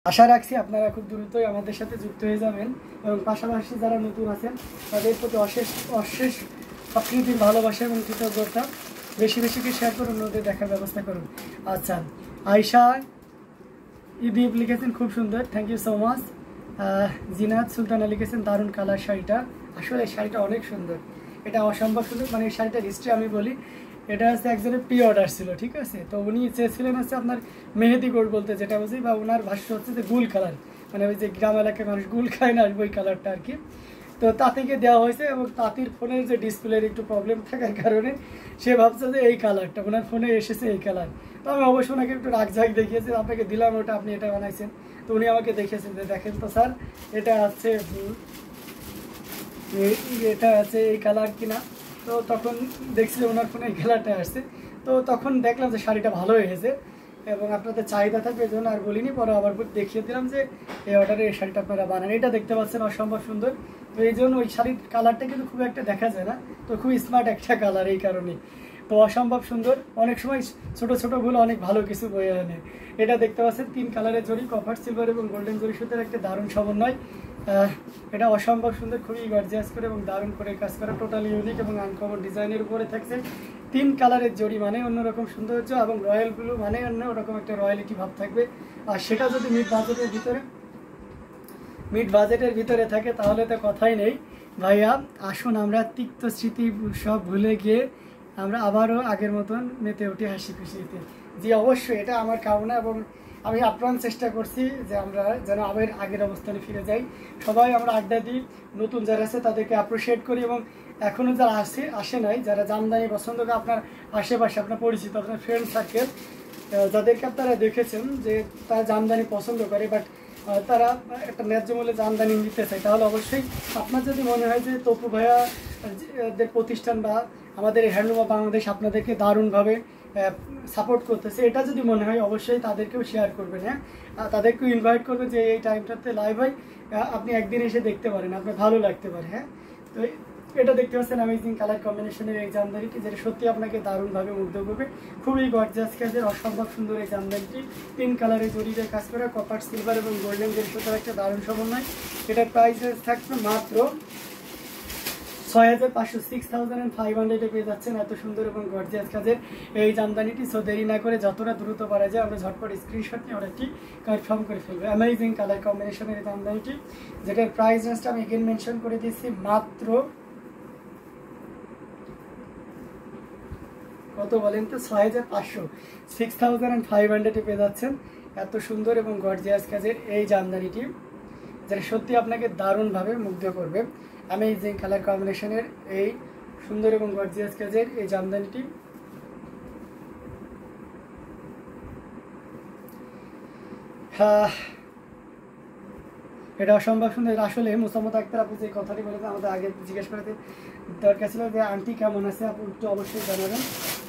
আশা রাখছি আপনারা খুব দ্রুতই আমাদের সাথে যুক্ত হয়ে যাবেন এবং পাশাপাশি যারা নতুন আছেন তাদের প্রতি অশেষ প্রকৃতির ভালোবাসা এবং কৃতজ্ঞতা। বেশি বেশি করে শেয়ার করুন, ওদের দেখার ব্যবস্থা করুন। আচ্ছা, আয়শা ইদিব লিখেছেন খুব সুন্দর, thank you so much. Zinat Sultana লিখেছেন দারুণ কালার শাড়িটা। আসলে শাড়িটা অনেক সুন্দর, এটা অসম্ভব সুন্দর। মানে এই শাড়িটার হিস্ট্রি আমি বলি, এটা হচ্ছে একজনের প্রি অর্ডার ছিল, ঠিক আছে। তো উনি চেয়েছিলেন হচ্ছে আপনার মেহেদি গোল্ড বলতে যেটা বুঝি, বা ওনার ভাষ্য হচ্ছে যে গুল কালার, মানে ওই যে গ্রাম এলাকায় মানুষ গুল খায় না ওই কালারটা আর কি। তো তাঁতিকে দেওয়া হয়েছে এবং তাঁতির ফোনের যে ডিসপ্লের একটু প্রবলেম থাকার কারণে সে ভাবছে যে এই কালারটা ওনার ফোনে এসেছে এই কালার। তো আমি অবশ্যই ওনাকে একটু রাগঝাক দেখিয়েছি, আপনাকে দিলাম ওটা, আপনি এটা বানাইছেন। তো উনি আমাকে দেখিয়েছেন যে দেখেন তো স্যার, এটা আছে এই কালার কিনা। তো তখন দেখছি যে ওনার ফোনে এই কালারটা আসছে। তো তখন দেখলাম যে শাড়িটা ভালো হয়েছে এবং আপনাদের চাহিদা থাকবে, এই জন্য আর বলিনি। পরে আবার দেখিয়ে দিলাম যে এই অর্ডারে এই শাড়িটা আপনারা বানান। এটা দেখতে পাচ্ছেন অসম্ভব সুন্দর। তো এই জন্য ওই শাড়ির কালারটা কিন্তু খুব একটা দেখা যায় না, তো খুব স্মার্ট একটা কালার এই কারণে। তো অসম্ভব সুন্দর, অনেক সময় ছোট ছোট ভুল অনেক ভালো কিছু বয়ে আনে। এটা দেখতে পাচ্ছেন 3 কালারের জড়ি, কপার সিলভার এবং গোল্ডেন জড়ি সুতার একটা দারুণ সমন্বয়। এটা অসম্ভব সুন্দর, খুবই গর্জিয়াস করে এবং দারুণ করে কাজ করা, টোটালি ইউনিক এবং আনকমন ডিজাইনের উপরে থাকছে। 3 কালারের জড়ি মানে অন্যরকম সৌন্দর্য এবং রয়্যাল ব্লু মানে অন্যরকম একটা রয়্যালিটি ভাব থাকবে। আর সেটা যদি মিড বাজেটের ভিতরে থাকে তাহলে তো কথাই নেই। ভাইয়া আসুন আমরা তিক্ত স্মৃতি সব ভুলে গিয়ে আমরা আবারও আগের মতন মেতে উঠি হাসি খুশিতে। জি অবশ্যই, এটা আমার কামনা এবং আমি আপ্রাণ চেষ্টা করছি যে আমরা যেন আগের অবস্থানে ফিরে যাই। সবাই আমরা আড্ডা দিই, নতুন যারা আছে তাদেরকে অ্যাপ্রিসিয়েট করি এবং এখনও যারা আসে নাই, যারা জামদানি পছন্দ করে আপনার আশেপাশে আপনার পরিচিত আপনার ফ্রেন্ড সার্কেল যাদেরকে আপনারা দেখেছেন যে তারা জামদানি পছন্দ করে বাট তারা একটা ন্যায্য মূল্যে জামদানি নিতে চায়, তাহলে অবশ্যই আপনার যদি মনে হয় যে তপু ভাইয়াদের প্রতিষ্ঠান বা আমাদের এই হ্যান্ডলুম বাংলাদেশ আপনাদেরকে দারুণভাবে সাপোর্ট করতেছে, এটা যদি মনে হয় অবশ্যই তাদেরকেও শেয়ার করবেন। হ্যাঁ, তাদেরকেও ইনভাইট করবেন যে এই টাইমটাতে লাইভ হয়, আপনি একদিন এসে দেখতে পারেন, আপনার ভালো লাগতে পারে। হ্যাঁ, তো এটা দেখতে পাচ্ছেন অ্যামেজিং কালার কম্বিনেশনের এই জামদানিটি, যেটা সত্যি আপনাকে দারুণভাবে মুগ্ধ করবে। খুবই গর্জিয়াস কাজের অসম্ভব সুন্দর এই জামদানিটি, 3 কালারের জড়িতে কাজ করা, কপার সিলভার এবং গোল্ডেন জড়ির সাথে একটা দারুণ সমন্বয়। এটার প্রাইস থাকবে মাত্র 6500, 6500 পেয়ে যাচ্ছেন এত সুন্দর এবং গর্জিয়াস কাজের এই জামদানিটি। সো দেরি না করে যতটা দ্রুত পারা যায় আমরা ঝটপট স্ক্রিনশট নিয়ে অর্ডারটি কনফার্ম করে ফেলবো। অ্যামেজিং কালার কম্বিনেশনের এই জামদানিটি, যেটার প্রাইস রেঞ্জটা আমি এগেন মেনশন করে দিচ্ছি, মাত্র কত বলেন তো, 6500, 6500 পেয়ে যাচ্ছেন এত সুন্দর এবং গর্জিয়াস কাজের এই জামদানিটি, যেটা সত্যি আপনাকে দারুণভাবে মুগ্ধ করবে। অ্যামেজিং কালার কম্বিনেশনের এই সুন্দর এবং গর্জিয়াস কাজের এই জামদানিটি। এটা অসম্ভব সুন্দর। আসলে মোসাম্মদ আক্তার আপু যে কথাটি বলেছেন আমাদের আগে জিজ্ঞেস করতে দরকার ছিল যে আন্টি কেমন আছে, আপু একটু অবশ্যই জানাবেন।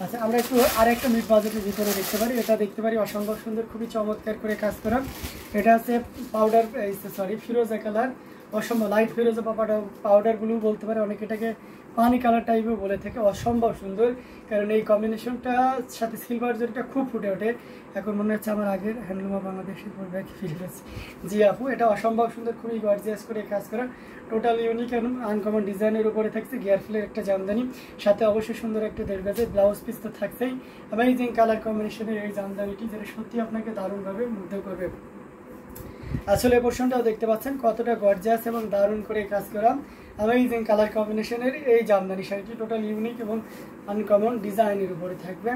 আচ্ছা, আমরা একটু আরেকটা মিড বাজেটের ভিতরে দেখতে পারি, এটা দেখতে পারি অসম্ভব সুন্দর, খুবই চমৎকার করে কাজ করা। এটা হচ্ছে ফিরোজা কালার, অসম্ভব লাইট ফিরোজা পাউডার ব্লু বলতে পারে, অনেকে এটাকে পানি কালার টাইপও বলে থাকে। অসম্ভব সুন্দর, কারণ এই কম্বিনেশনটার সাথে সিলভার জরিটা খুব ফুটে ওঠে। এখন মনে হচ্ছে আমার আগের হ্যান্ডলুমা বাংলাদেশের পরিবারকে ফিরে গেছে। জি আপু, এটা অসম্ভব সুন্দর, খুবই গর্জিয়াস করে কাজ করা, টোটাল ইউনিক এবং আনকমন ডিজাইনের উপরে থাকছে গিয়ারফুলের একটা জামদানি, সাথে অবশ্যই সুন্দর একটা 1.5 গজের ব্লাউজ পিস তো থাকছেই। অ্যামেজিং কালার কম্বিনেশনের এই জামদানিটি, যেটা সত্যি আপনাকে দারুণভাবে মুগ্ধ করবে। আসলে পোর্শনটাও দেখতে পাচ্ছেন কতটা গর্জিয়াস এবং দারুণ করে কাজ করা অ্যামেজিং কালার কম্বিনেশনের এই জামদানি শাড়িটি, টোটাল ইউনিক এবং আনকমন ডিজাইনের উপরে থাকবে।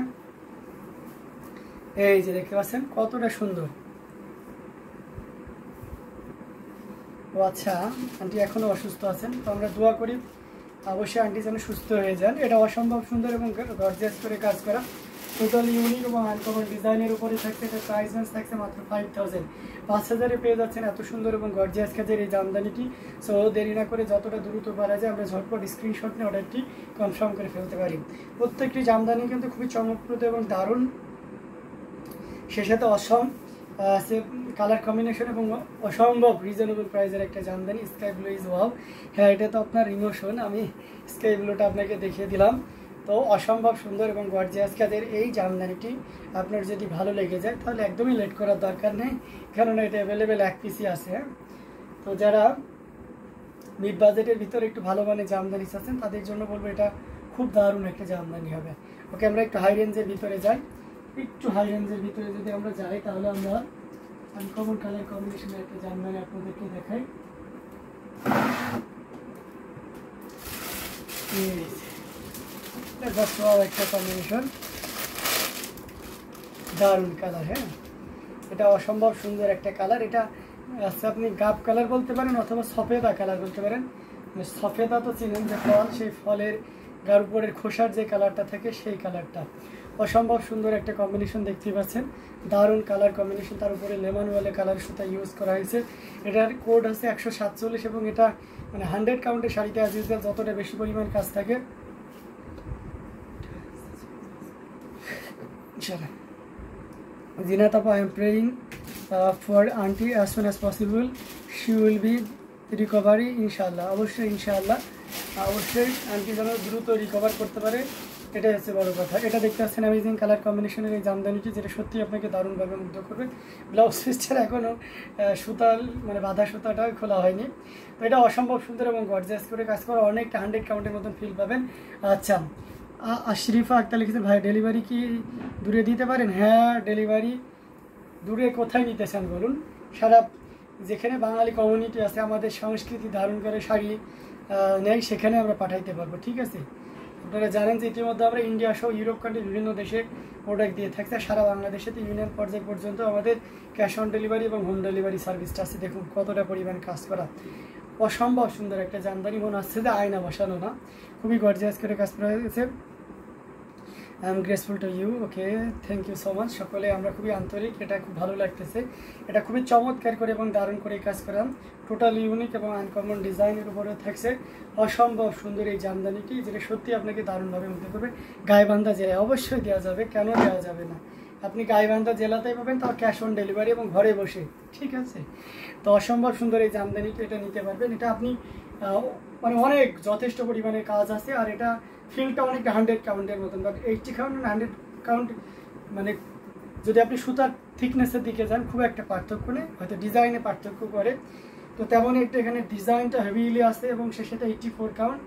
এই যে দেখতে পাচ্ছেন কতটা সুন্দর। ও আচ্ছা, আন্টি এখনো অসুস্থ আছেন, তো আমরা দোয়া করি অবশ্যই আন্টি যেন সুস্থ হয়ে যান। এটা অসম্ভব সুন্দর এবং গর্জিয়াস করে কাজ করা, টোটাল ইউনিক এবং আনকমন ডিজাইনের উপরে থাকছে। এটা প্রাইস রেঞ্জ থাকছে মাত্র 5000 পেয়ে যাচ্ছেন এত সুন্দর এবং গর্জিয়াস কাজের এই জামদানিটি। সো দেরি না করে যতটা দ্রুত পারা যায় আমরা ঝটপট স্ক্রিনশট নিয়ে অর্ডারটি কনফার্ম করে ফেলতে পারি। প্রত্যেকটি জামদানি কিন্তু খুবই চমকপ্রদ এবং দারুণ, সে সাথে কালার কম্বিনেশন এবং অসম্ভব রিজনেবল প্রাইসের একটা Jamdani. Sky blue is wow. হ্যাঁ, এটা তো আপনার ইমোশন, আমি স্কাই ব্লুটা আপনাকে দেখিয়ে দিলাম। তো অসম্ভব সুন্দর এবং গর্জিয়াস কাজের এই জামদানিটি আপনার যদি ভালো লেগে যায় তাহলে একদমই লেট করার দরকার নেই, কেননা এটা অ্যাভেলেবেল এক পিসই আছে। হ্যাঁ, তো যারা মিড বাজেটের ভিতরে একটু ভালো মানের জামদানি চাচ্ছেন তাদের জন্য বলবো এটা খুব দারুণ একটা জামদানি হবে। ওকে, আমরা একটু হাই রেঞ্জের ভিতরে যাই। একটু হাই রেঞ্জের ভিতরে যদি আমরা যাই তাহলে আমরা আনকমন কালার কম্বিনেশনের একটা জামদানি আপনাদেরকে দেখাই। একটা কম্বিনেশন, দারুণ কালার। হ্যাঁ, এটা অসম্ভব সুন্দর একটা কালার। এটা আচ্ছা, আপনি গাব কালার বলতে পারেন অথবা সফেদা কালার বলতে পারেন। সফেদা তো চিনেন যে ফল, সেই ফলের গার উপরের খোসার যে কালারটা থাকে সেই কালারটা। অসম্ভব সুন্দর একটা কম্বিনেশন দেখতেই পাচ্ছেন, দারুণ কালার কম্বিনেশন। তার উপরে লেমন ওয়ালে কালার সুতা ইউজ করা হয়েছে। এটার কোড আছে 147 এবং এটা মানে 100 কাউন্টের শাড়িতে অ্যাজ ইউজুয়াল যতটা বেশি পরিমাণ কাজ থাকে Zinat Appa, I am praying for auntie as soon as possible. She will be recovery ইনশাআল্লাহ। অবশ্যই ইনশাআল্লাহ, অবশ্যই আন্টি যেন দ্রুত রিকভার করতে পারে, এটাই হচ্ছে বড় কথা। এটা দেখতে পাচ্ছেন অ্যামেজিং কালার কম্বিনেশনের এই জামদানিটি, যেটা সত্যি আপনাকে দারুণভাবে মুগ্ধ করবে। ব্লাউজ পিসটার এখনও সুতার মানে বাঁধা সুতাটাও খোলা হয়নি। তো এটা অসম্ভব সুন্দর এবং গর্জিয়াস করে কাজ করা, অনেকটা 100 কাউন্টের মতন ফিল পাবেন। আচ্ছা, আশরিফা আক্তার লিখেছেন, ভাই ডেলিভারি কি দূরে দিতে পারেন? হ্যাঁ, ডেলিভারি দূরে কোথায় নিতে চান বলুন? সারা যেখানে বাঙালি কমিউনিটি আছে, আমাদের সংস্কৃতি ধারণ করে শাড়ি নেই, সেখানে আমরা পাঠাইতে পারবো। ঠিক আছে, আপনারা জানেন যে ইতিমধ্যে আমরা ইন্ডিয়া সহ ইউরোপ কান্ট্রি বিভিন্ন দেশে প্রোডাক্ট দিয়ে থাকছে। সারা বাংলাদেশে তো ইউনিয়ন পর্যায় পর্যন্ত আমাদের ক্যাশ অন ডেলিভারি এবং হোম ডেলিভারি সার্ভিসটা আছে। দেখুন কতটা পরিমাণ কাজ করা, অসম্ভব সুন্দর একটা জামদানি। মনে হচ্ছে যে আয়না বসানো না, খুবই গর্জিয়াস করে কাজ করা হয়েছে। I am graceful to you. Okay, thank you so much. সকলে আমরা খুবই আন্তরিক, এটা খুব ভালো লাগতেছে। এটা খুবই চমৎকার করে এবং দারুণ করে কাজ করাম, টোটাল ইউনিক এবং আনকমন ডিজাইনের উপরে থাকছে অসম্ভব সুন্দর এই জামদানিটি, যেটা সত্যি আপনাকে দারুণভাবে মুগ্ধ করবে। গাইবান্ধা জেলায় অবশ্যই দেওয়া যাবে, কেন দেওয়া যাবে না? আপনি গাইবান্ধা জেলাতেই পাবেন, তাও ক্যাশ অন ডেলিভারি এবং ঘরে বসে। ঠিক আছে, তো অসম্ভব সুন্দর এই জামদানিটি, এটা নিতে পারবেন। এটা আপনি মানে অনেক যথেষ্ট পরিমাণে কাজ আছে, আর এটা ফিলটা অনেকটা 100 কাউন্টের মতন, বাট 80 কাউন্ট 100 কাউন্ট মানে যদি আপনি সুতার থিকনেসের দিকে যান খুব একটা পার্থক্য নেই, হয়তো ডিজাইনে পার্থক্য করে। তো তেমনই একটা এখানে ডিজাইনটা হেভিলি আছে এবং সে সাথে 84 কাউন্ট।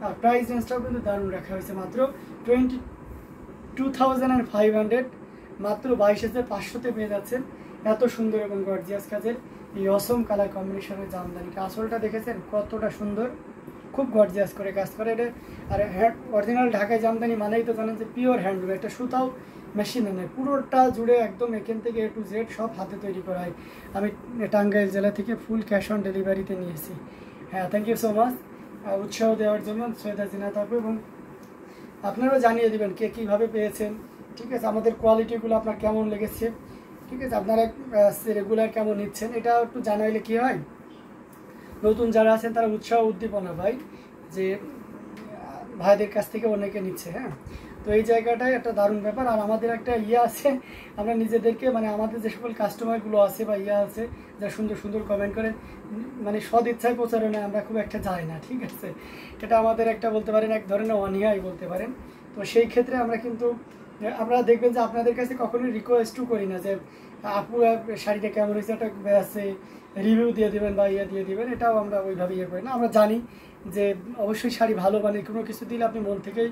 আর প্রাইস রেঞ্জটাও কিন্তু দারুণ রাখা হয়েছে, মাত্র 22,500, মাত্র 22,500-তে পেয়ে যাচ্ছেন এত সুন্দর এবং গর্জিয়াস কাজের এই অসম কালার কম্বিনেশনের জামদানিটা। আসলটা দেখেছেন কতটা সুন্দর, খুব গর্জিয়াস করে কাজ করে এটা। আর অরিজিনাল ঢাকায় জামদানি মানেই তো জানেন যে পিওর হ্যান্ডলুম, একটা সুতাও মেশিনে নেই, পুরোটা জুড়ে একদম এখান থেকে A to Z সব হাতে তৈরি করা হয়। আমি টাঙ্গাইল জেলা থেকে ফুল ক্যাশ অন ডেলিভারিতে নিয়েছি। হ্যাঁ, থ্যাংক ইউ সো মাচ উৎসাহ দেওয়ার জন্য সৈয়দা জিনাত আপু, এবং আপনারাও জানিয়ে দেবেন কে কীভাবে পেয়েছেন। ঠিক আছে, আমাদের কোয়ালিটিগুলো আপনার কেমন লেগেছে, ঠিক আছে, আপনারা রেগুলার কেমন নিচ্ছেন, এটা একটু জানাইলে কী হয়, নতুন যারা আছেন তারা উৎসাহ উদ্দীপনা পায় যে ভাইদের কাছ থেকে অনেকে নিচ্ছে। হ্যাঁ, তো এই জায়গাটাই একটা দারুণ ব্যাপার। আর আমাদের একটা আছে, আমরা নিজেদেরকে মানে আমাদের যে সকল কাস্টমারগুলো আছে বা আছে যা সুন্দর সুন্দর কমেন্ট করেন, মানে সদ ইচ্ছায় প্রচারণায় আমরা খুব একটা যাই না। ঠিক আছে, এটা আমাদের একটা বলতে পারেন এক ধরনের অনীহাই বলতে পারেন। তো সেই ক্ষেত্রে আমরা কিন্তু আপনারা দেখবেন যে আপনাদের কাছে কখনোই রিকোয়েস্টও করি না যে আপু শাড়িটা কেমন হয়েছে একটা আছে রিভিউ দিয়ে দেবেন বা দিয়ে দেবেন, এটাও আমরা ওইভাবে করি না। আমরা জানি যে অবশ্যই শাড়ি ভালো, মানে কোনো কিছু দিলে আপনি মন থেকেই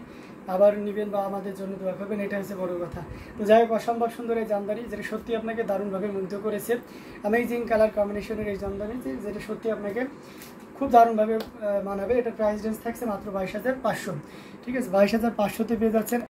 আবার নেবেন বা আমাদের জন্য দোয়া করবেন, এটা হচ্ছে বড় কথা। তো যাই হোক, অসম্ভব সুন্দর এই জামদানি, যেটা সত্যি আপনাকে দারুণভাবে মুগ্ধ করেছে। অ্যামেজিং কালার কম্বিনেশনের এই জামদানি, যেটা সত্যি আপনাকে খুব দারুণভাবে মানাবে। এটা প্রাইস রেঞ্জ থাকছে মাত্র 22,500। ঠিক আছে, 22,500-তে পেয়ে যাচ্ছেন